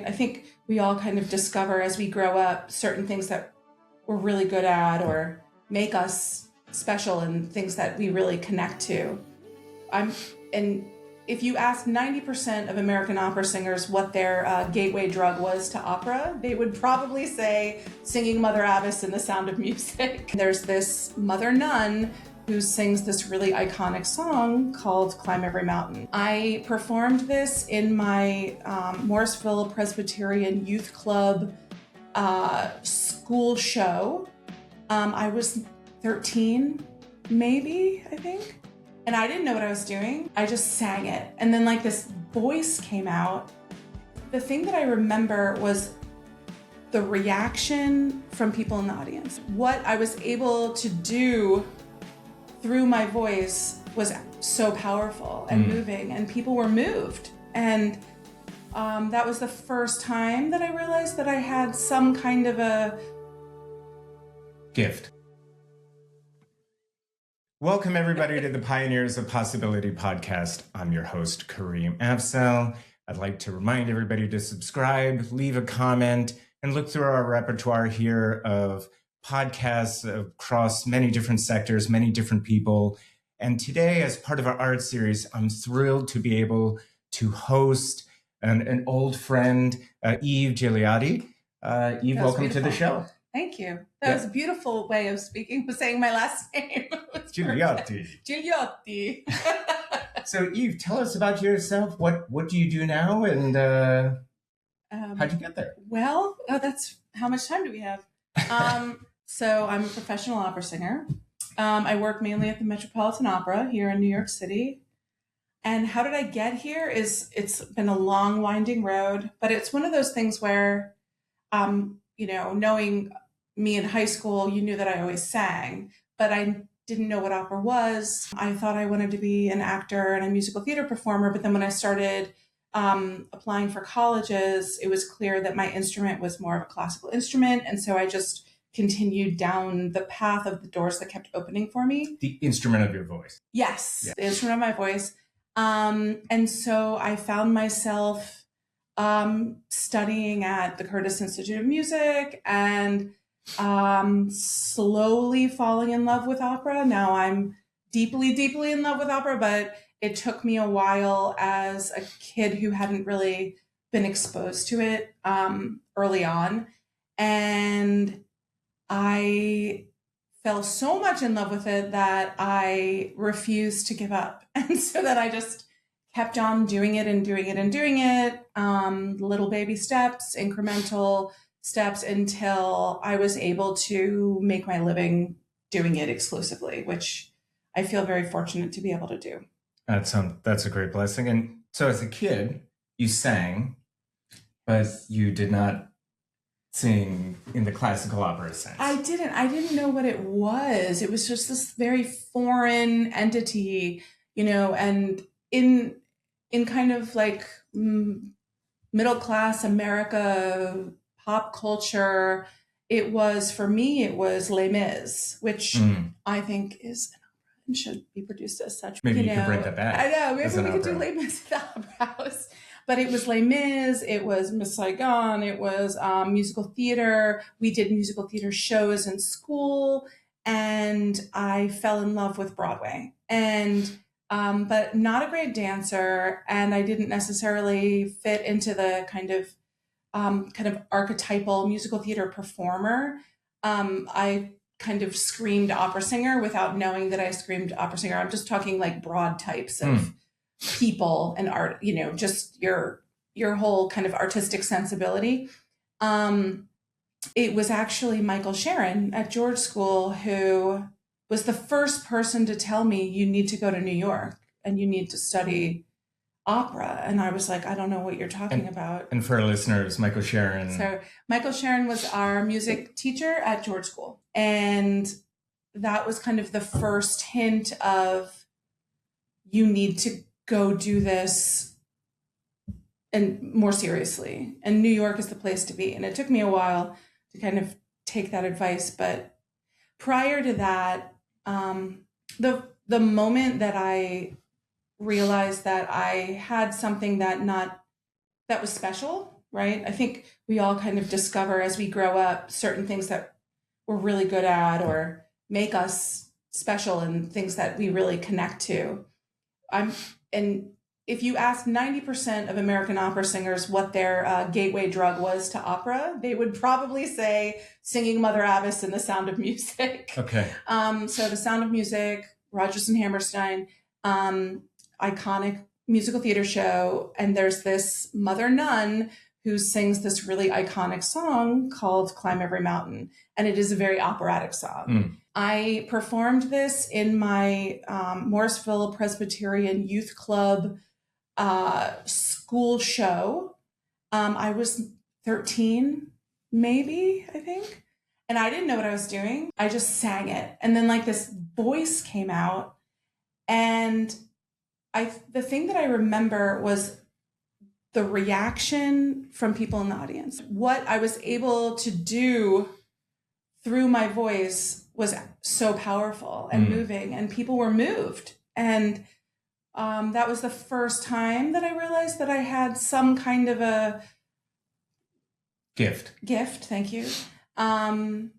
I think we all kind of discover as we grow up certain things that we're really good at or make us special and things that we really connect to. And if you ask 90% of American opera singers what their gateway drug was to opera, they would probably say singing Mother Abbess in The Sound of Music. There's this mother nun who sings this really iconic song called Climb Every Mountain. I performed this in my Morrisville Presbyterian Youth Club school show. I was 13, maybe, I think. And I didn't know what I was doing. I just sang it. And then like this voice came out. The thing that I remember was the reaction from people in the audience. What I was able to do through my voice was so powerful and moving, and people were moved. And that was the first time that I realized that I had some kind of a gift. Welcome everybody to the Pioneers of Possibility podcast. I'm your host, Kareem Afzal. I'd like to remind everybody to subscribe, leave a comment, and look through our repertoire here of podcasts across many different sectors, many different people. And today, as part of our art series, I'm thrilled to be able to host an old friend, Eve Gigliotti. Eve, welcome to the show. Thank you. That was a beautiful way of saying my last name. Gigliotti. Gigliotti. So Eve, tell us about yourself. What do you do now, and how'd you get there? Well, that's how much time do we have? So I'm a professional opera singer. I work mainly at the Metropolitan Opera here in New York City. And how did I get here it's been a long, winding road, but it's one of those things where, knowing me in high school, you knew that I always sang, but I didn't know what opera was. I thought I wanted to be an actor and a musical theater performer, but then when I started applying for colleges, it was clear that my instrument was more of a classical instrument. And so I just continued down the path of the doors that kept opening for me. The instrument of your voice. Yes, yeah. The instrument of my voice. And so I found myself studying at the Curtis Institute of Music and slowly falling in love with opera. Now I'm deeply, deeply in love with opera, but it took me a while as a kid who hadn't really been exposed to it early on. And I fell so much in love with it that I refused to give up. And so that I just kept on doing it and doing it and doing it, little baby steps, incremental steps, until I was able to make my living doing it exclusively, which I feel very fortunate to be able to do. That's a great blessing. And so as a kid, you sang, but you did not sing in the classical opera sense. I didn't know what it was. It was just this very foreign entity, and in kind of like middle class America pop culture, for me it was Les Mis, which I think is an opera and should be produced as such. Maybe you could bring that back. I know, maybe we could do Les Mis at the Opera House. But it was Les Mis, it was Miss Saigon, it was musical theater. We did musical theater shows in school, and I fell in love with Broadway. And but not a great dancer, and I didn't necessarily fit into the kind of archetypal musical theater performer. I kind of screamed opera singer without knowing that I screamed opera singer. I'm just talking like broad types of people and art, just your whole kind of artistic sensibility. It was actually Michael Sharon at George School who was the first person to tell me, you need to go to New York and you need to study opera. And I was like, I don't know what you're talking about. And for our listeners, Michael Sharon. So Michael Sharon was our music teacher at George School. And that was kind of the first hint of, you need to go do this and more seriously. And New York is the place to be. And it took me a while to kind of take that advice. But prior to that, the moment that I realized that I had something that was special right? I think we all kind of discover as we grow up certain things that we're really good at or make us special and things that we really connect to. And if you ask 90% of American opera singers what their gateway drug was to opera, they would probably say singing Mother Abbess and The Sound of Music. Okay. So The Sound of Music, Rodgers and Hammerstein, iconic musical theater show. And there's this mother nun who sings this really iconic song called Climb Every Mountain. And it is a very operatic song. I performed this in my Morrisville Presbyterian Youth Club school show. I was 13, maybe, I think. And I didn't know what I was doing. I just sang it. And then like this voice came out. And the thing that I remember was the reaction from people in the audience. What I was able to do through my voice was so powerful and moving, and people were moved. And that was the first time that I realized that I had some kind of a gift. Thank you. And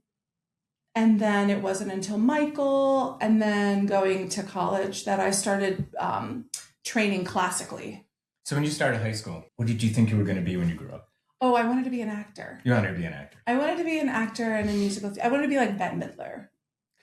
then it wasn't until Michael and then going to college that I started training classically. So when you started high school, what did you think you were going to be when you grew up? Oh, I wanted to be an actor. You wanted to be an actor? I wanted to be an actor in a musical. I wanted to be like Bette Midler.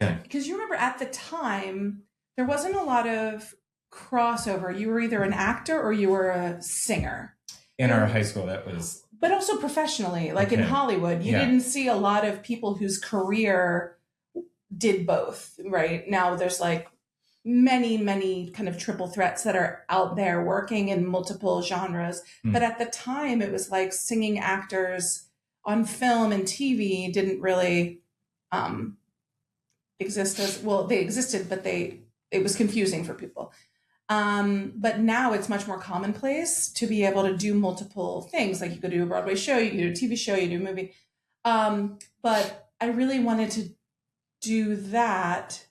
Okay. Because you remember at the time, there wasn't a lot of crossover. You were either an actor or you were a singer. In our high school, that was... But also professionally, like in Hollywood, you didn't see a lot of people whose career did both, right? Now there's like many kind of triple threats that are out there working in multiple genres. But at the time, it was like singing actors on film and TV didn't really exist as well. They existed, but it was confusing for people. But now it's much more commonplace to be able to do multiple things. Like you could do a Broadway show, you could do a TV show, you do a movie. But I really wanted to do that.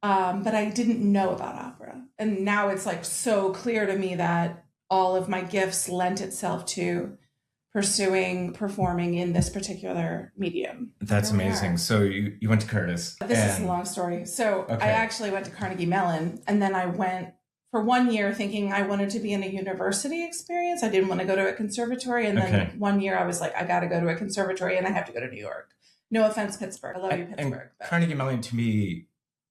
But I didn't know about opera. And now it's like so clear to me that all of my gifts lent itself to performing in this particular medium. That's amazing. So you went to Curtis. This is a long story. So I actually went to Carnegie Mellon, and then I went for 1 year thinking I wanted to be in a university experience. I didn't want to go to a conservatory. And then 1 year I was like, I got to go to a conservatory and I have to go to New York. No offense, Pittsburgh. I love you, Pittsburgh. And Carnegie Mellon to me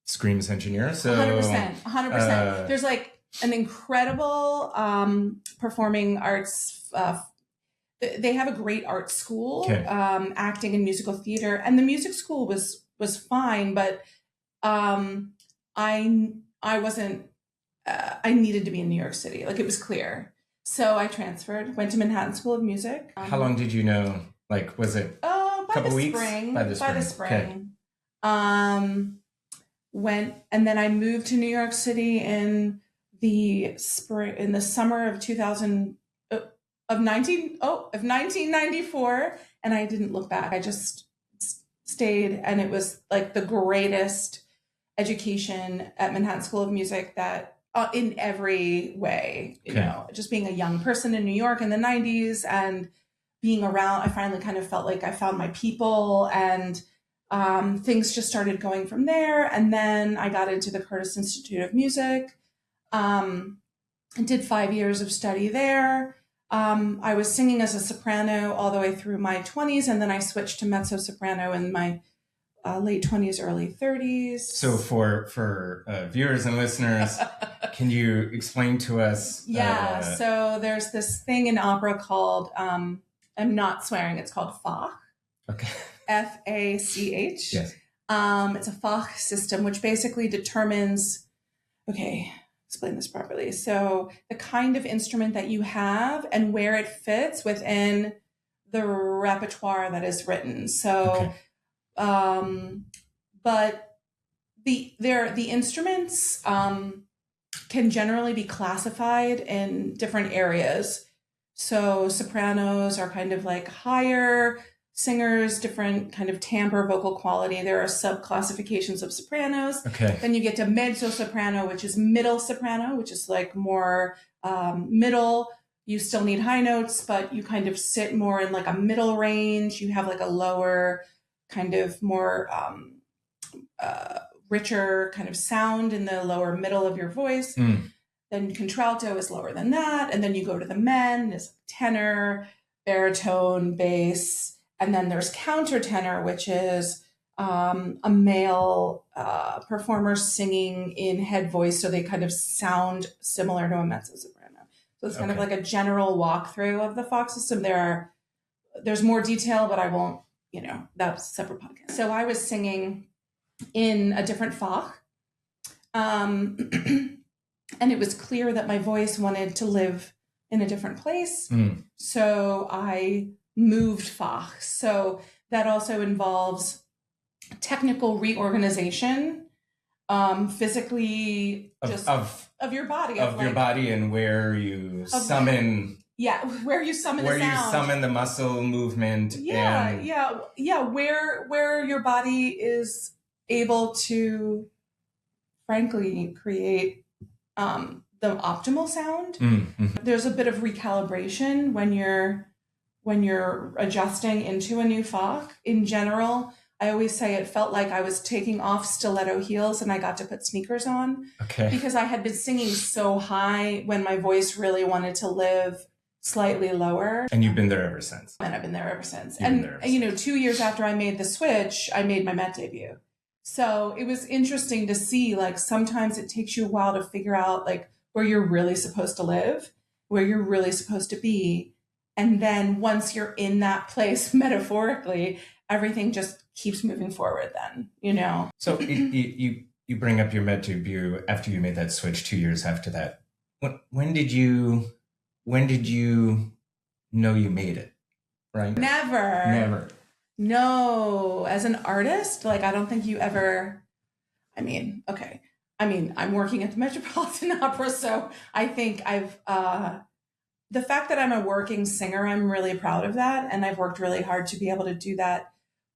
screams engineer. So 100%. There's like an incredible performing arts. They have a great art school, acting and musical theater, and the music school was fine, but I wasn't. I needed to be in New York City. Like it was clear, so I transferred. Went to Manhattan School of Music. How long did you know? Like, was it a couple weeks? By the spring. Went, and then I moved to New York City in the summer of 1994, and I didn't look back. I just stayed, and it was like the greatest education at Manhattan School of Music that in every way, you know, just being a young person in New York in the 90s and being around, I finally kind of felt like I found my people, and things just started going from there. And then I got into the Curtis Institute of Music, and did 5 years of study there. I was singing as a soprano all the way through my 20s, and then I switched to mezzo-soprano in my late 20s, early 30s. So for viewers and listeners, can you explain to us? So there's this thing in opera called, I'm not swearing, it's called FACH. Okay. FACH. Yes. It's a FACH system, which basically determines, explain this properly. So the kind of instrument that you have and where it fits within the repertoire that is written. So, but the instruments can generally be classified in different areas. So sopranos are kind of like higher singers, different kind of timbre, vocal quality. There are sub-classifications of sopranos. Then you get to mezzo-soprano, which is middle soprano, which is like more middle you still need high notes, but you kind of sit more in like a middle range. You have like a lower, kind of more richer kind of sound in the lower middle of your voice. Then contralto is lower than that. And then you go to the men, is tenor, baritone, bass. And then there's countertenor, which is a male performer singing in head voice. So they kind of sound similar to a mezzo-soprano. So it's kind of like a general walkthrough of the Fox system. There's more detail, but I won't, that's a separate podcast. So I was singing in a different Fach. And it was clear that my voice wanted to live in a different place. So I moved Fach. So that also involves technical reorganization, physically of your body. Of your body and where you summon... Yeah, where you summon the sound. Where you summon the muscle movement. Where your body is able to, frankly, create the optimal sound. There's a bit of recalibration when you're adjusting into a new Fach. In general, I always say it felt like I was taking off stiletto heels and I got to put sneakers on. Because I had been singing so high when my voice really wanted to live slightly lower. And you've been there ever since. And I've been there ever since. And 2 years after I made the switch, I made my Met debut. So it was interesting to see, like, sometimes it takes you a while to figure out, like, where you're really supposed to live, where you're really supposed to be. And then once you're in that place, metaphorically, everything just keeps moving forward then, So you bring up your Met debut after you made that switch 2 years after that. When did you know you made it, right? Never. No, as an artist, like, I don't think you ever, I'm working at the Metropolitan Opera, so I think the fact that I'm a working singer, I'm really proud of that. And I've worked really hard to be able to do that.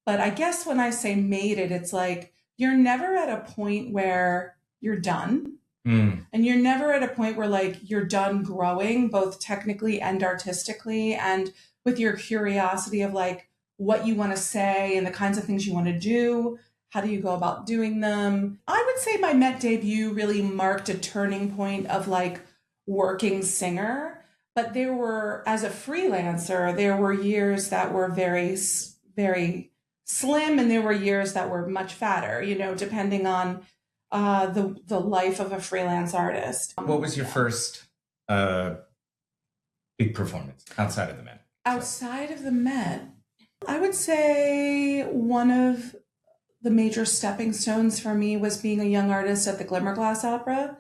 But I guess when I say made it, it's like, you're never at a point where you're done. And you're never at a point where, like, you're done growing, both technically and artistically, and with your curiosity of, like, what you want to say and the kinds of things you want to do. How do you go about doing them? I would say my Met debut really marked a turning point of, like, working singer. But there were, as a freelancer, there were years that were very, very slim, and there were years that were much fatter, depending on the life of a freelance artist. What was your first big performance outside of the Met? Outside of the Met, I would say one of the major stepping stones for me was being a young artist at the Glimmerglass Opera.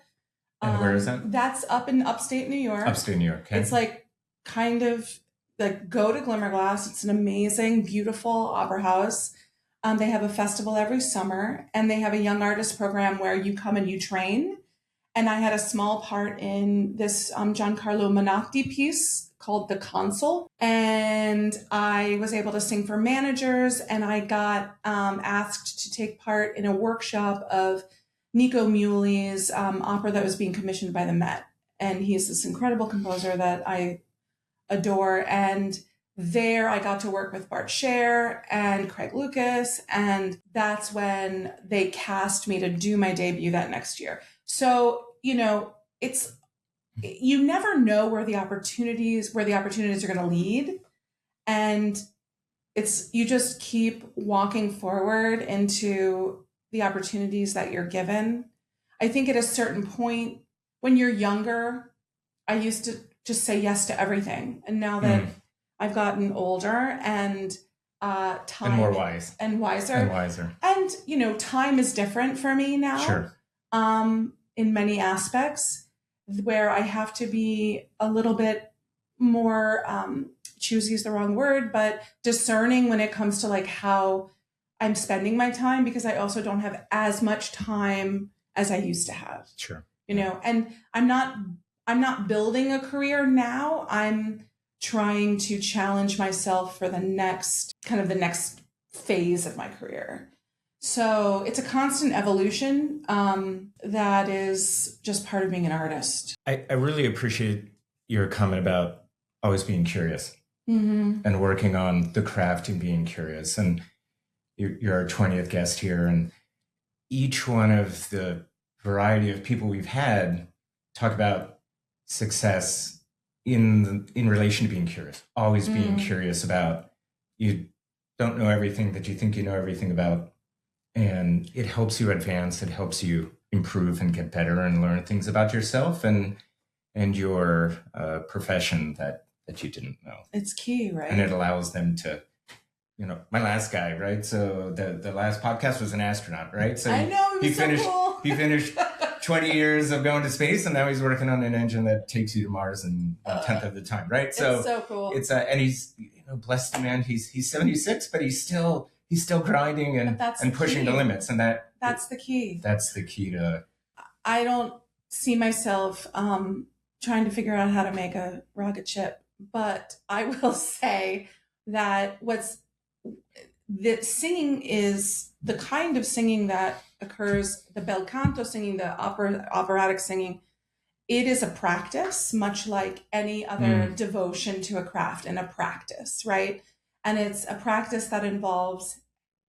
And where is that? That's up in upstate New York. Upstate New York, okay. It's like kind of like, go to Glimmerglass. It's an amazing, beautiful opera house. They have a festival every summer, and they have a young artist program where you come and you train. And I had a small part in this Giancarlo Menotti piece called The Consul. And I was able to sing for managers, and I got asked to take part in a workshop of Nico Muhly's opera that was being commissioned by the Met. And he's this incredible composer that I adore. And there I got to work with Bart Scher and Craig Lucas. And that's when they cast me to do my debut that next year. So, you never know where the opportunities are going to lead. And you just keep walking forward into the opportunities that you're given. I think at a certain point when you're younger, I used to just say yes to everything. And now that I've gotten older and time and more wise and wiser. And, time is different for me now. Sure. In many aspects, where I have to be a little bit more, choosy is the wrong word, but discerning when it comes to, like, how I'm spending my time, because I also don't have as much time as I used to have. Sure. And I'm not building a career now. I'm trying to challenge myself for the next phase of my career. So it's a constant evolution that is just part of being an artist. I really appreciate your comment about always being curious and working on the craft and being curious. And you're our 20th guest here, and each one of the variety of people we've had talk about success in relation to being curious, always being curious about, you don't know everything that you think you know everything about. And it helps you advance. It helps you improve and get better and learn things about yourself and your profession that you didn't know. It's key, right? And it allows them to, my last guy, right? So the last podcast was an astronaut, right? So I know, he so finished cool. he finished 20 years of going to space, and now he's working on an engine that takes you to Mars in 1/10 of the time, right? So it's so cool. It's and he's blessed man. He's 76, but he's still grinding and pushing the limits, and that's the key. That's the key to. I don't see myself trying to figure out how to make a rocket ship, but I will say that the singing is the kind of singing that occurs, the bel canto singing, the operatic singing. It is a practice, much like any other devotion to a craft and a practice, right? And it's a practice that involves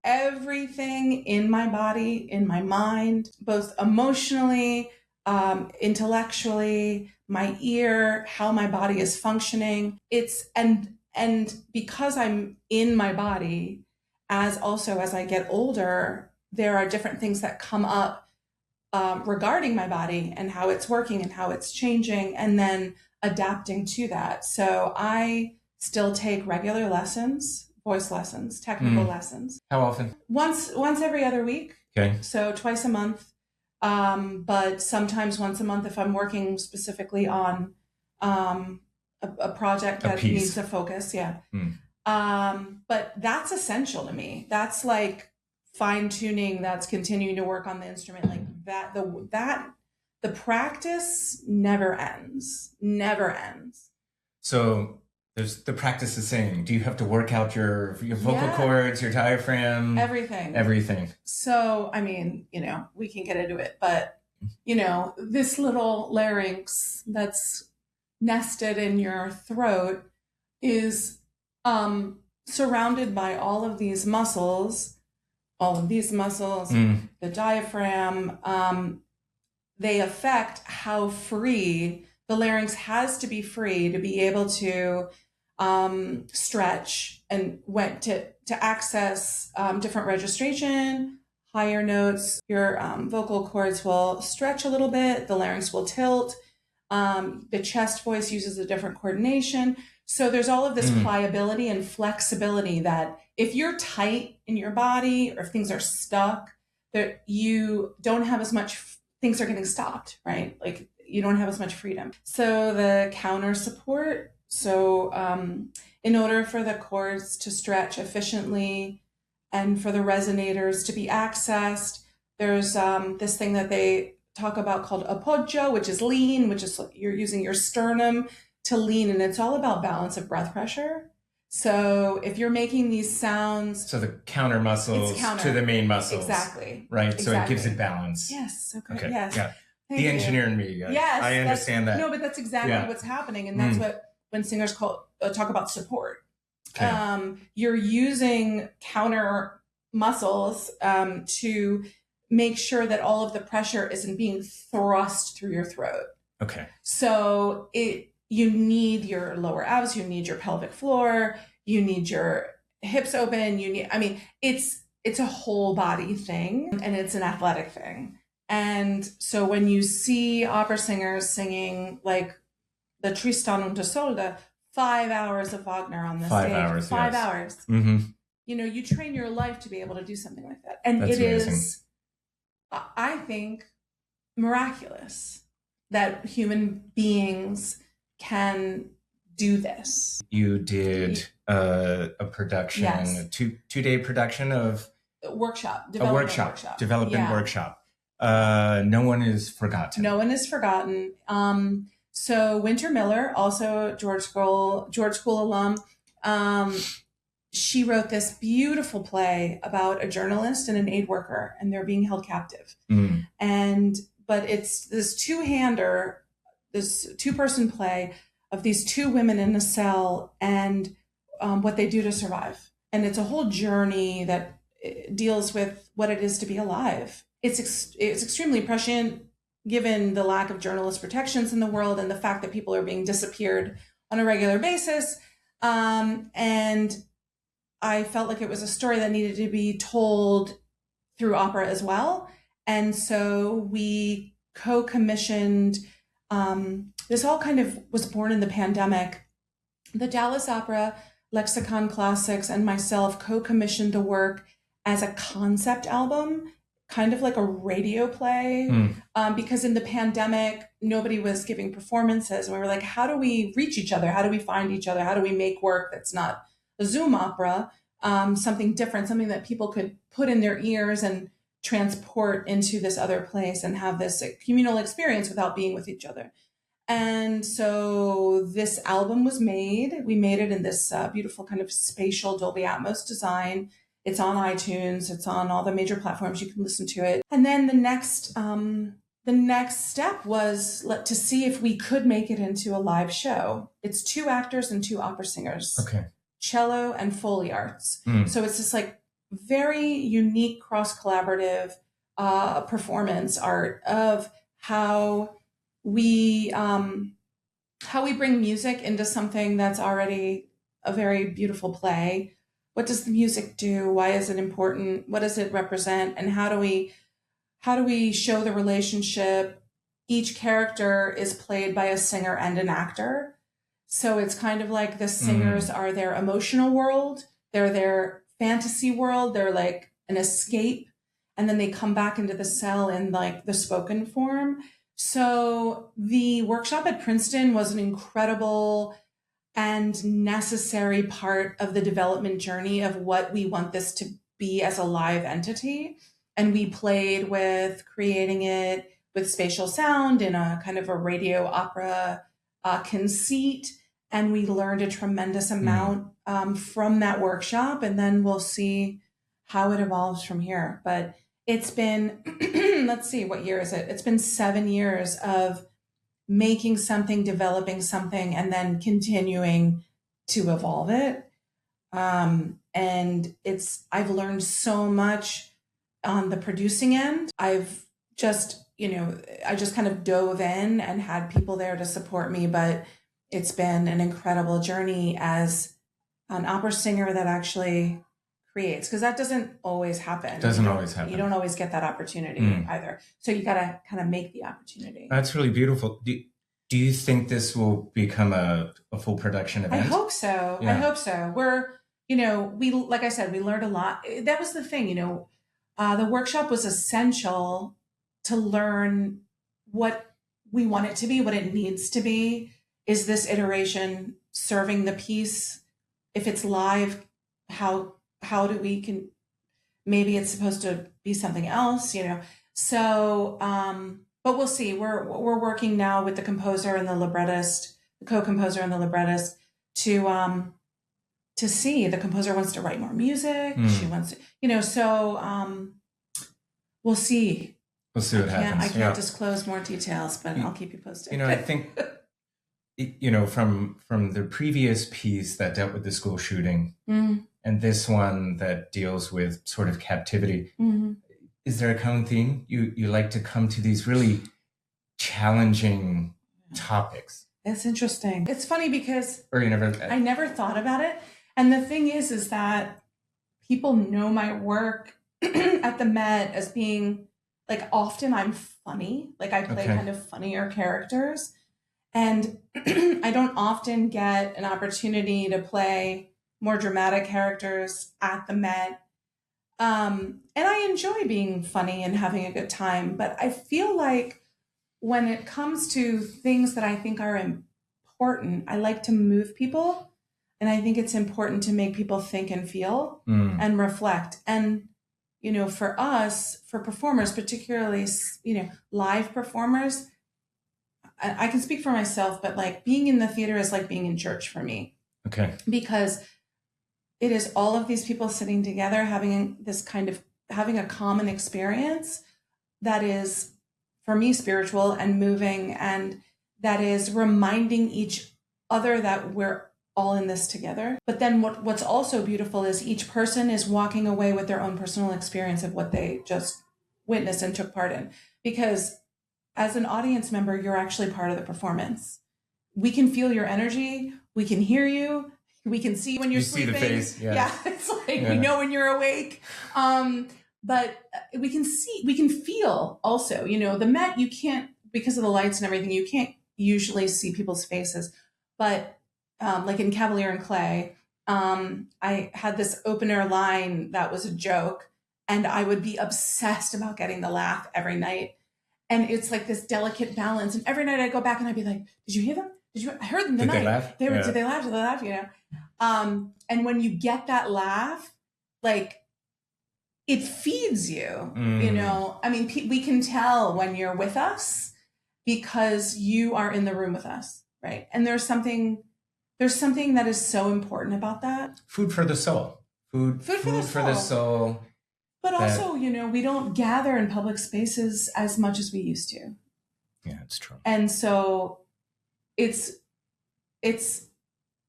everything in my body, in my mind, both emotionally, intellectually, my ear, how my body is functioning. And because I'm in my body, as I get older, there are different things that come up regarding my body and how it's working and how it's changing, and then adapting to that. So I still take regular lessons, voice lessons, technical lessons. How often? Once every other week. Okay. So twice a month. But sometimes once a month if I'm working specifically on a project that needs a focus. Yeah. But that's essential to me. That's like fine tuning. That's continuing to work on the instrument like that. The practice never ends. So there's the practice of singing. Do you have to work out your vocal cords, your diaphragm? Everything. So, I mean, we can get into it, but, this little larynx that's nested in your throat is surrounded by all of these muscles, the diaphragm. They affect how free the larynx has to be free to be able to stretch and went to access different registration, higher notes. Your vocal cords will stretch a little bit. The larynx will tilt. The chest voice uses a different coordination. So there's all of this pliability and flexibility that if you're tight in your body or if things are stuck, that you don't have as much, things are getting stopped, right? Like you don't have as much freedom. So the counter support. So in order for the cords to stretch efficiently and for the resonators to be accessed, there's this thing that they talk about called appoggio, which is lean, which is you're using your sternum to lean, and it's all about balance of breath pressure. So if you're making these sounds... So the counter muscles to the main muscles. Exactly. Right, exactly. So it gives it balance. Yes, so good. Okay. Yes. Yeah. Thank the you. engineer in me. Yes. I understand that. No, but that's exactly what's happening. And that's what, when singers talk about support. Okay. You're using counter muscles to make sure that all of the pressure isn't being thrust through your throat. Okay. So you need your lower abs, you need your pelvic floor, you need your hips open, it's a whole body thing, and it's an athletic thing. And so when you see opera singers singing like the Tristan und Isolde, 5 hours of Wagner on the stage. 5 hours. Mm-hmm. You train your life to be able to do something like that. And That's amazing. Is, I think, miraculous that human beings can do this. You did a production, a two-day production of... Development workshop. No One Is Forgotten. No One Is Forgotten. So Winter Miller, also George School alum, she wrote this beautiful play about a journalist and an aid worker, and they're being held captive. But it's this two-person play of these two women in a cell and what they do to survive. And it's a whole journey that deals with what it is to be alive. It's extremely prescient given the lack of journalist protections in the world and the fact that people are being disappeared on a regular basis. And I felt like it was a story that needed to be told through opera as well. And so we co-commissioned, this all kind of was born in the pandemic. The Dallas Opera, Lexicon Classics, and myself co-commissioned the work as a concept album, kind of like a radio play, because in the pandemic, nobody was giving performances. And we were like, how do we reach each other? How do we find each other? How do we make work that's not a Zoom opera, something different, something that people could put in their ears and transport into this other place and have this communal experience without being with each other. And so this album was made. We made it in this beautiful kind of spatial Dolby Atmos design. It's on iTunes. It's on all the major platforms. You can listen to it. And then the next step was to see if we could make it into a live show. It's 2 actors and 2 opera singers. Okay. Cello and Foley arts. So it's this like very unique cross-collaborative performance art of how we bring music into something that's already a very beautiful play. What does the music do? Why is it important? What does it represent? And how do we show the relationship? Each character is played by a singer and an actor. So it's kind of like the singers are their emotional world. They're their fantasy world. They're like an escape. And then they come back into the cell in like the spoken form. So the workshop at Princeton was an incredible and necessary part of the development journey of what we want this to be as a live entity. And we played with creating it with spatial sound in a kind of a radio opera conceit. And we learned a tremendous amount from that workshop. And then we'll see how it evolves from here. But it's been, let's see, what year is it? It's been 7 years of making something, developing something, and then continuing to evolve it. And I've learned so much on the producing end. I've just, I just kind of dove in and had people there to support me, but it's been an incredible journey as an opera singer that actually creates, because that doesn't always happen. Doesn't always happen. You don't always get that opportunity either. So you got to kind of make the opportunity. That's really beautiful. Do you think this will become a full production event? I hope so. Yeah. I hope so. We're, we, like I said, we learned a lot. That was the thing, the workshop was essential to learn what we want it to be, what it needs to be. Is this iteration serving the piece? If it's live, how do we maybe it's supposed to be something else, So, but we'll see. We're working now with the composer and the librettist, the co-composer and the librettist to see. The composer wants to write more music. She wants to, so we'll see. We'll see what happens. I can't disclose more details, but I'll keep you posted. I think, from the previous piece that dealt with the school shooting and this one that deals with sort of captivity, is there a common theme? You like to come to these really challenging topics. It's interesting. It's funny because I never thought about it. And the thing is that people know my work at the Met as being like, often I'm funny. Like I play kind of funnier characters. And I don't often get an opportunity to play more dramatic characters at the Met. And I enjoy being funny and having a good time. But I feel like when it comes to things that I think are important, I like to move people. And I think it's important to make people think and feel and reflect. And, for us, for performers, particularly, live performers, I can speak for myself, but like being in the theater is like being in church for me. Okay. Because it is all of these people sitting together, having a common experience that is, for me, spiritual and moving, and that is reminding each other that we're all in this together. But then what's also beautiful is each person is walking away with their own personal experience of what they just witnessed and took part in. Because as an audience member, you're actually part of the performance. We can feel your energy. We can hear you. We can see when you're sleeping. See the face. Yeah. It's like we know when you're awake. But we can feel also, the Met, you can't, because of the lights and everything, you can't usually see people's faces. But like in Cavalier and Clay, I had this opener line that was a joke, and I would be obsessed about getting the laugh every night. And it's like this delicate balance. And every night I'd go back and I'd be like, did you hear them? I heard them tonight. Did they laugh? Did they laugh? Did they laugh? And when you get that laugh, like, it feeds you, I mean, we can tell when you're with us because you are in the room with us, right? And there's something that is so important about that. Food for the soul. Food for the soul. But also, we don't gather in public spaces as much as we used to. Yeah, it's true. And so it's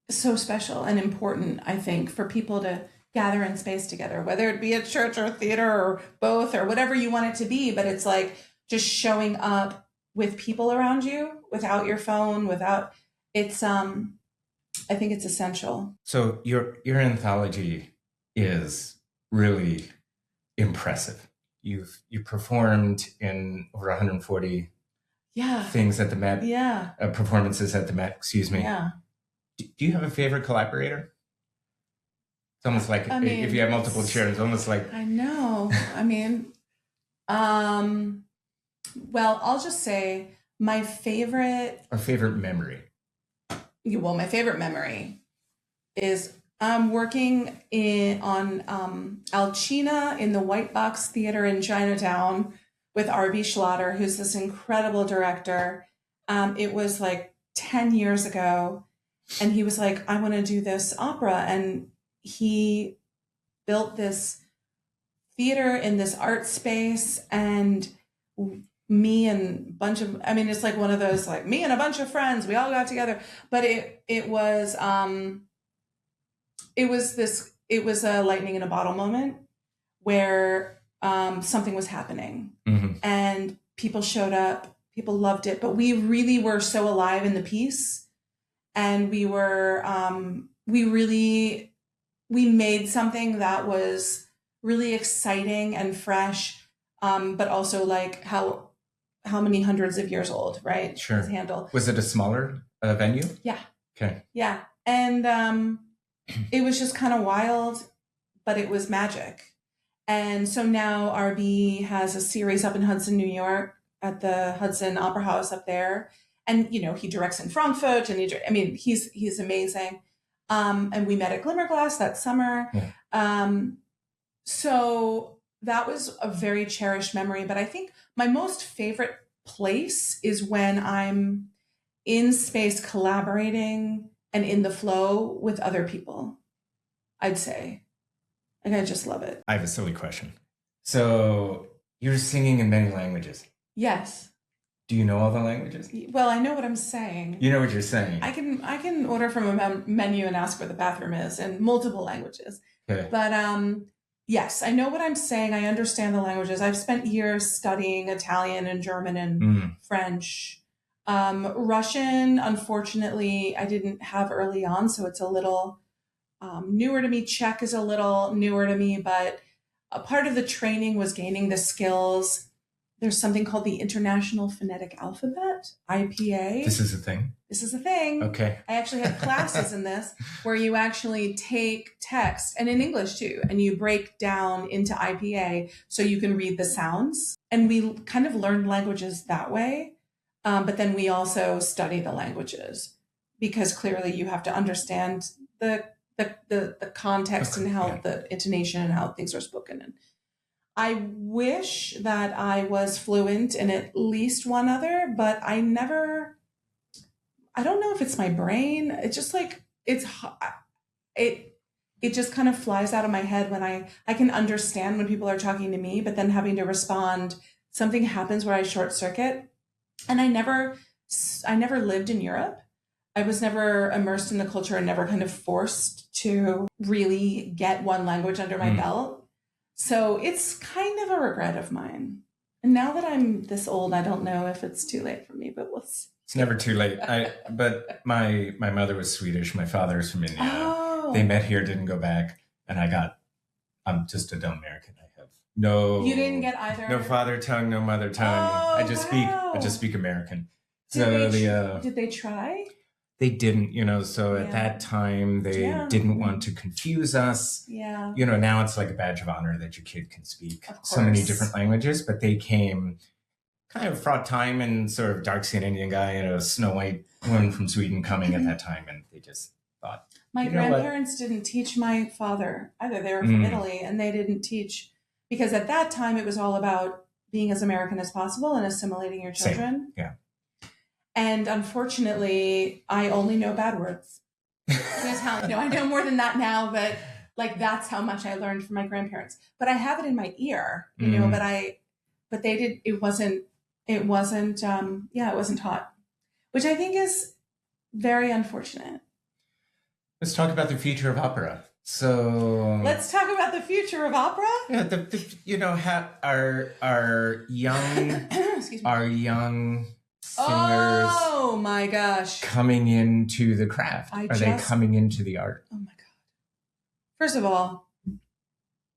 so special and important, I think, for people to gather in space together, whether it be a church or a theater or both or whatever you want it to be. But it's like just showing up with people around you without your phone, I think it's essential. So your anthology is really impressive. You performed in over 140 things at the Met. Yeah. Performances at the Met, excuse me. Yeah. Do you have a favorite collaborator? It's almost like if you have multiple chairs, almost like. I know. I mean, well, I'll just say my favorite. Or favorite memory. Well, my favorite memory is I'm working on Alcina in the White Box Theater in Chinatown with R.B. Schlatter, who's this incredible director. It was like 10 years ago. And he was like, I want to do this opera. And he built this theater in this art space. And me and a bunch of, it's like one of those, like me and a bunch of friends, we all got together. But it was a lightning in a bottle moment where something was happening. Mm-hmm. And people showed up, people loved it, but we really were so alive in the piece. And we were, we made something that was really exciting and fresh, but also like how many hundreds of years old, right? Sure. His handle. Was it a smaller venue? Yeah. Okay. Yeah. And it was just kind of wild, but it was magic. And so now RB has a series up in Hudson, New York at the Hudson Opera House up there. And, he directs in Frankfurt and he's amazing. And we met at Glimmerglass that summer. Yeah. So that was a very cherished memory. But I think my most favorite place is when I'm in space collaborating and in the flow with other people, I'd say. Like, I just love it. I have a silly question. So you're singing in many languages. Yes. Do you know all the languages? Well, I know what I'm saying. You know what you're saying. I can order from a menu and ask where the bathroom is in multiple languages. Okay. But yes, I know what I'm saying. I understand the languages. I've spent years studying Italian and German and French. Russian, unfortunately, I didn't have early on, so it's a little newer to me. Czech is a little newer to me, but a part of the training was gaining the skills. There's something called the International Phonetic Alphabet, IPA. This is a thing? This is a thing. Okay. I actually had classes in this where you actually take text, and in English too, and you break down into IPA so you can read the sounds. And we kind of learned languages that way. But then we also study the languages because clearly you have to understand the context and how the intonation and how things are spoken. And I wish that I was fluent in at least one other, but I don't know if it's my brain. It's just like, it just kind of flies out of my head when I can understand when people are talking to me, but then having to respond, something happens where I short circuit. And I never lived in Europe. I was never immersed in the culture and never kind of forced to really get one language under my belt. So it's kind of a regret of mine. And now that I'm this old, I don't know if it's too late for me, but we'll see. It's never too late. But my mother was Swedish. My father's from India. Oh. They met here, didn't go back. And I'm just a dumb American. I have no... You didn't get either? No father tongue, no mother tongue. Oh, I just speak American. Did they try? They didn't, so at that time they didn't want to confuse us. Yeah. Now it's like a badge of honor that your kid can speak so many different languages, but they came kind of fraught time and sort of dark-skinned Indian guy and a Snow White woman from Sweden coming at that time, and they just thought. My grandparents didn't teach my father either. They were from Italy, and they didn't teach because at that time it was all about being as American as possible and assimilating your children. Same. Yeah. And unfortunately, I only know bad words. I know more than that now, but like that's how much I learned from my grandparents. But I have it in my ear, but they did. It wasn't taught, which I think is very unfortunate. Let's talk about the future of opera. So let's talk about the future of opera. Yeah, our young, our young singers. Oh my gosh! Coming into the craft. Are they coming into the art? Oh my god! First of all,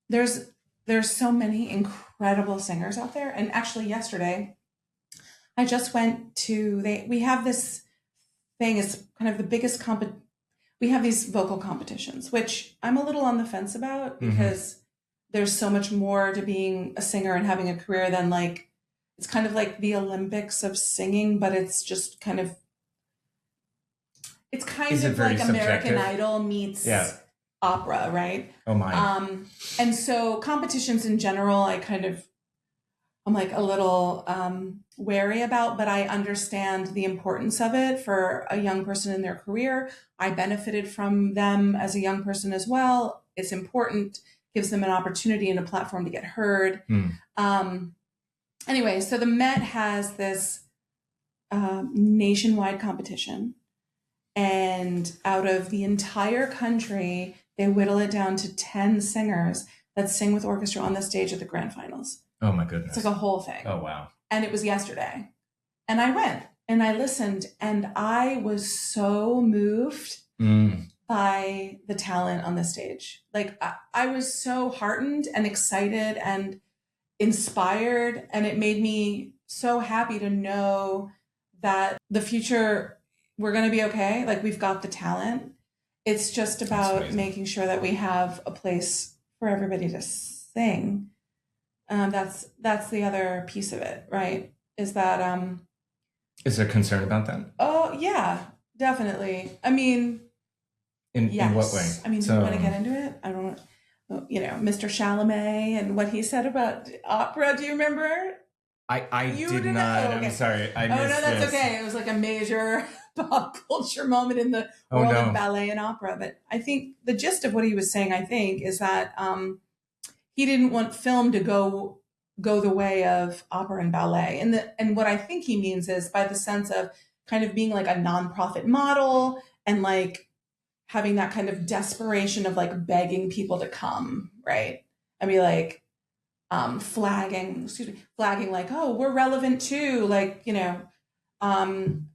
there's so many incredible singers out there, and actually yesterday, I just went to we have this thing. It's kind of the biggest we have these vocal competitions, which I'm a little on the fence about because there's so much more to being a singer and having a career than it's kind of like the Olympics of singing, but it's just kind of, it's kind of like American Idol meets opera, right? Oh my. And so competitions in general, I'm like a little wary about, but I understand the importance of it for a young person in their career. I benefited from them as a young person as well. It's important, gives them an opportunity and a platform to get heard. Anyway, so the Met has this nationwide competition, and out of the entire country, they whittle it down to 10 singers that sing with orchestra on the stage at the grand finals. Oh my goodness. It's like a whole thing. Oh, wow. And it was yesterday. And I went and I listened, and I was so moved by the talent on the stage. Like I was so heartened and excited and inspired, and it made me so happy to know that the future, we're going to be okay. Like we've got the talent. It's just about making sure that we have a place for everybody to sing. That's the other piece of it, right? Is that is there concern about that? Oh yeah, definitely. I mean, in what way? I mean, do you want to get into it? I don't know. Mr. Chalamet and what he said about opera. Do you remember? I did not. Okay. I'm sorry. I missed no, that's okay. It was like a major pop culture moment in the world of ballet and opera. But I think the gist of what he was saying, is that he didn't want film to go the way of opera and ballet. And what I think he means is by the sense of kind of being like a nonprofit model and like having that kind of desperation of like begging people to come, right? I mean, like flagging like, oh, we're relevant too, like,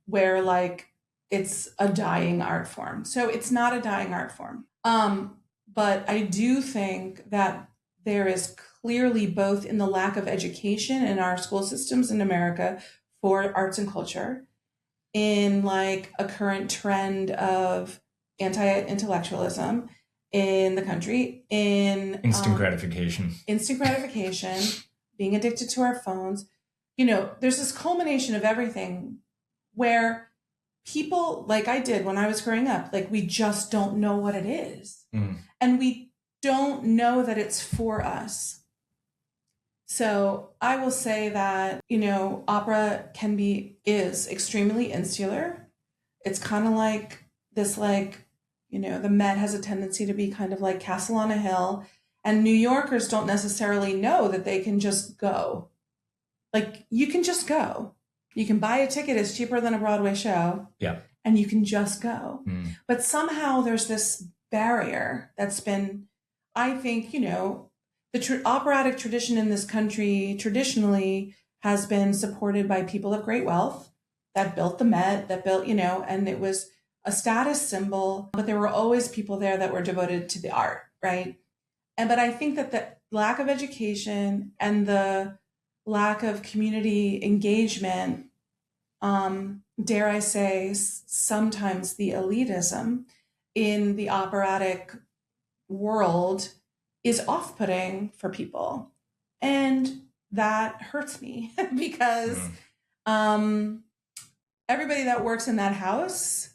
where like it's a dying art form. So it's not a dying art form. But I do think that there is clearly, both in the lack of education in our school systems in America for arts and culture, in like a current trend of anti-intellectualism in the country, in instant gratification, being addicted to our phones. There's this culmination of everything where people, like I did when I was growing up, like we just don't know what it is. And we don't know that it's for us. So I will say that, opera is extremely insular. It's kind of like this, like, the Met has a tendency to be kind of like Castle on a Hill, and New Yorkers don't necessarily know that they can just go. Like, you can just go. You can buy a ticket, it's cheaper than a Broadway show. Yeah. and you can just go. Mm. But somehow there's this barrier that's been, I think, the operatic tradition in this country traditionally has been supported by people of great wealth that built the Met, that built, and it was a status symbol, but there were always people there that were devoted to the art, right? But I think that the lack of education and the lack of community engagement, dare I say, sometimes the elitism in the operatic world is off-putting for people. And that hurts me because everybody that works in that house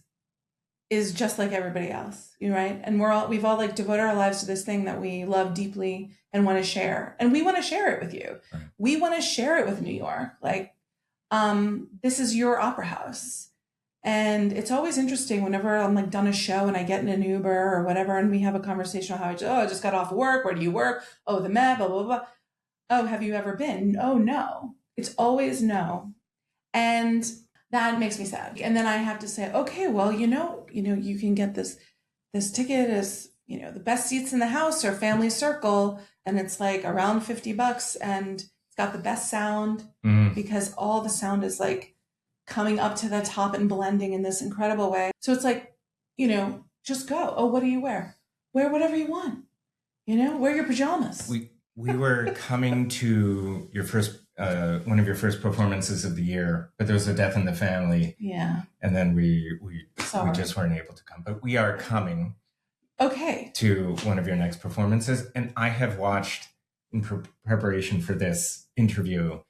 is just like everybody else, right? And we've all like devoted our lives to this thing that we love deeply and want to share. And we want to share it with you. Right. We want to share it with New York. Like, this is your opera house. And it's always interesting whenever I'm like done a show and I get in an Uber or whatever, and we have a conversation on how I just got off work. Where do you work? Oh, the Met, blah, blah, blah. Oh, have you ever been? Oh, no. It's always no. And that makes me sad. And then I have to say, okay, well, you can get this ticket is, the best seats in the house or family circle. And it's like around $50 and it's got the best sound because all the sound is like coming up to the top and blending in this incredible way. So it's like, just go. Oh, what do you wear? Wear whatever you want. Wear your pajamas. We were coming to your first one of your first performances of the year, but there was a death in the family. Yeah. And then we just weren't able to come. But we are coming to one of your next performances. And I have watched in preparation for this interview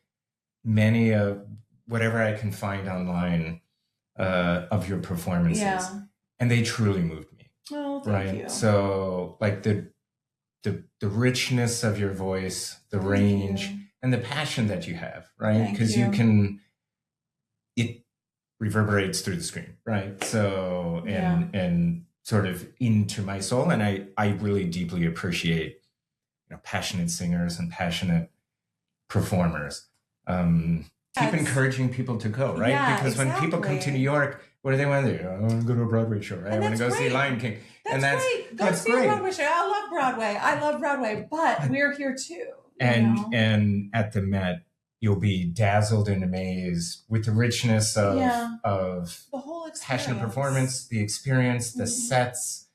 many of whatever I can find online of your performances. Yeah. And they truly moved me. Oh, thank you. So like the richness of your voice, the range, and the passion that you have, right? Because it reverberates through the screen, right? So, and sort of into my soul. And I really deeply appreciate, passionate singers and passionate performers. Keep encouraging people to go, right? Yeah, because when people come to New York, what do they want to do? I want to go to a Broadway show, right? I want to go see Lion King. That's great. Go see a Broadway show. I love Broadway, but we're here too. And at the Met, you'll be dazzled and amazed with the richness of the whole experience. Passionate performance, the experience, the sets,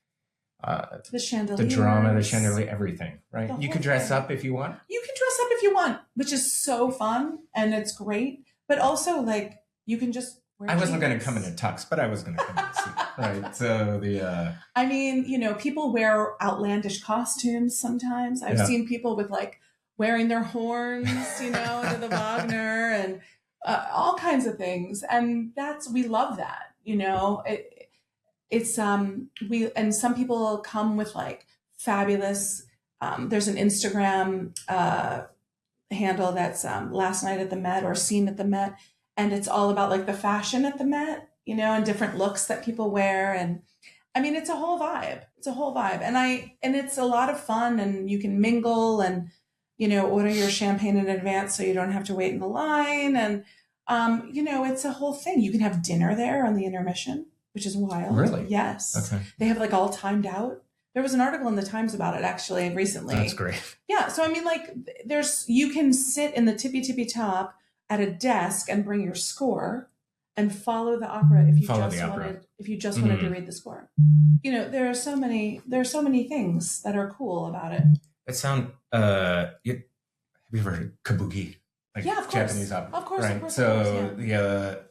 the chandelier, the drama, the chandelier, everything, right? You can dress up if you want. You can dress up if you want, which is so fun and it's great. But also, like, you can just wear I wasn't going to come in a tux, but I was going to come in a suit, right? So I mean, people wear outlandish costumes sometimes. I've seen people with like wearing their horns, to the Wagner and all kinds of things. And we love that, it's and some people come with like fabulous, there's an Instagram handle that's Last Night at the Met or Scene at the Met. And it's all about like the fashion at the Met, and different looks that people wear. And I mean, it's a whole vibe. And it's a lot of fun and you can mingle and, order your champagne in advance so you don't have to wait in the line. And, it's a whole thing. You can have dinner there on the intermission, which is wild. Really? Yes. Okay. They have like all timed out. There was an article in the Times about it actually recently. That's great. Yeah. So, I mean, like you can sit in the tippy top at a desk and bring your score and follow the opera if you just wanted to read the score. There are so many things that are cool about it. It sound have you ever heard kabuki? Like of course. Japanese opera. Of course, right? Of course. So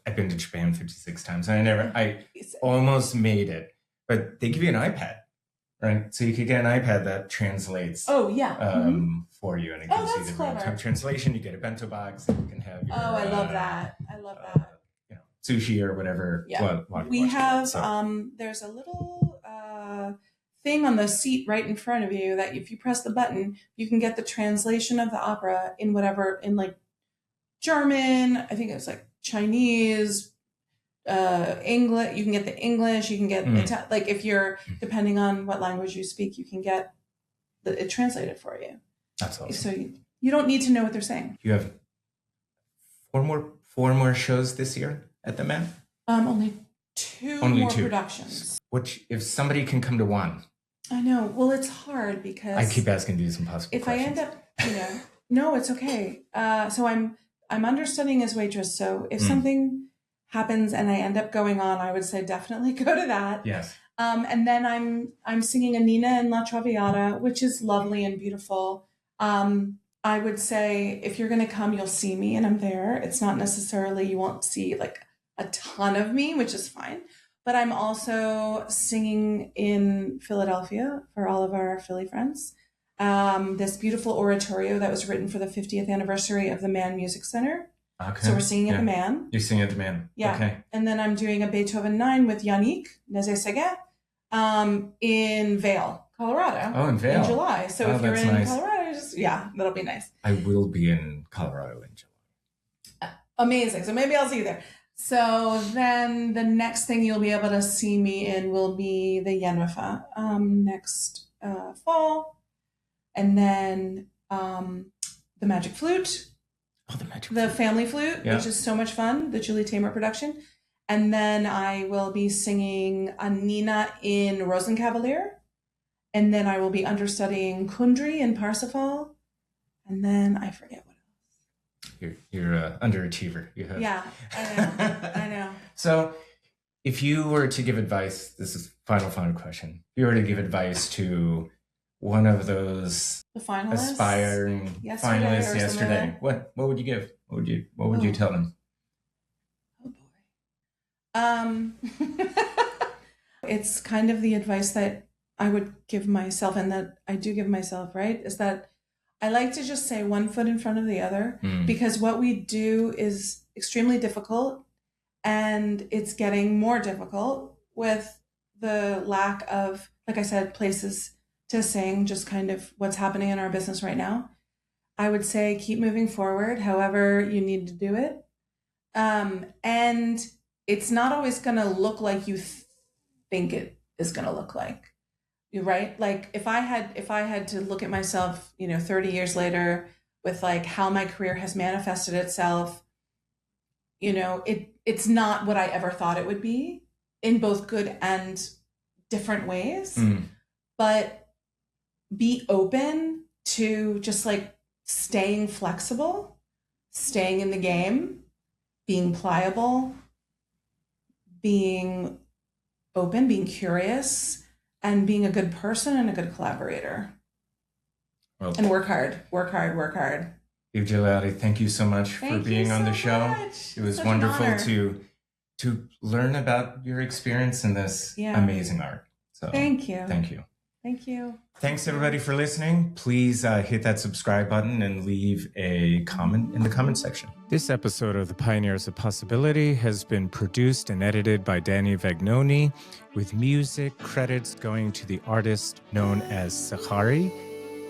I've been to Japan 56 times and I almost made it. But they give you an iPad, right? So you could get an iPad that translates for you and it gives you the real-time translation. You get a bento box and you can have your I love that. Sushi or whatever. Yeah. We have there's a little thing on the seat right in front of you that if you press the button, you can get the translation of the opera in like German, I think it was like Chinese, English. You can get the English, you can get like if you're depending on what language you speak, you can get it translated for you. That's awesome. So you don't need to know what they're saying. You have four more shows this year at the Met? Only 2 Only more 2. productions. Which, if somebody can come to one, I know. Well, it's hard because I keep asking these impossible if questions. I end up, no, it's okay. So I'm understudying as waitress. So if something happens and I end up going on, I would say definitely go to that. Yes. And then I'm singing a Nina in La Traviata, which is lovely and beautiful. I would say if you're going to come, you'll see me and I'm there. It's not necessarily, you won't see like a ton of me, which is fine. But I'm also singing in Philadelphia for all of our Philly friends. This beautiful oratorio that was written for the 50th anniversary of the Mann Music Center. Okay. So we're singing at the Mann. You're singing at the Mann. Yeah. Okay. And then I'm doing a Beethoven 9 with Yannick Nézet-Séguin in Vail, Colorado. Oh, in Vail. In July. So if you're in nice. Colorado, that'll be nice. I will be in Colorado in July. Amazing. So maybe I'll see you there. So then the next thing you'll be able to see me in will be the Yennefa next fall. And then the Magic Flute. Oh, the Magic The Family Flute, which is so much fun, the Julie Taymor production. And then I will be singing a Nina in Rosenkavalier. And then I will be understudying Kundry in Parsifal. And then I forget what else. You're an underachiever. Yeah, I know. So if you were to give advice, this is final question. If you were to give advice to one of those aspiring finalists yesterday, what would you give? What would you tell them? Oh boy. It's kind of the advice that I would give myself and that I do give myself, right? Is that I like to just say one foot in front of the other because what we do is extremely difficult and it's getting more difficult with the lack of, like I said, places to sing, just kind of what's happening in our business right now. I would say keep moving forward, however you need to do it. And it's not always going to look like you think it is going to look like. You're right. Like if I had to look at myself, 30 years later with like how my career has manifested itself, it's not what I ever thought it would be in both good and different ways. But be open to just like staying flexible, staying in the game, being pliable, being open, being curious, and being a good person and a good collaborator. Well, and work hard. Eve Gigliotti, thank you so much for being on the show. It was wonderful to learn about your experience in this amazing art. So thank you. Thank you. Thank you. Thanks everybody for listening. Please hit that subscribe button and leave a comment in the comment section. This episode of The Pioneers of Possibility has been produced and edited by Danny Vagnoni, with music credits going to the artist known as Sahari.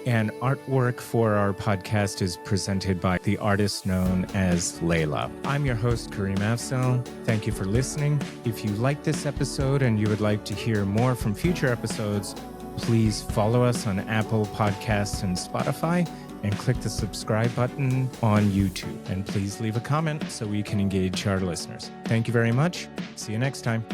And artwork for our podcast is presented by the artist known as Layla. I'm your host, Kareem Afzal. Thank you for listening. If you like this episode and you would like to hear more from future episodes, please follow us on Apple Podcasts and Spotify and click the subscribe button on YouTube. And please leave a comment so we can engage our listeners. Thank you very much. See you next time.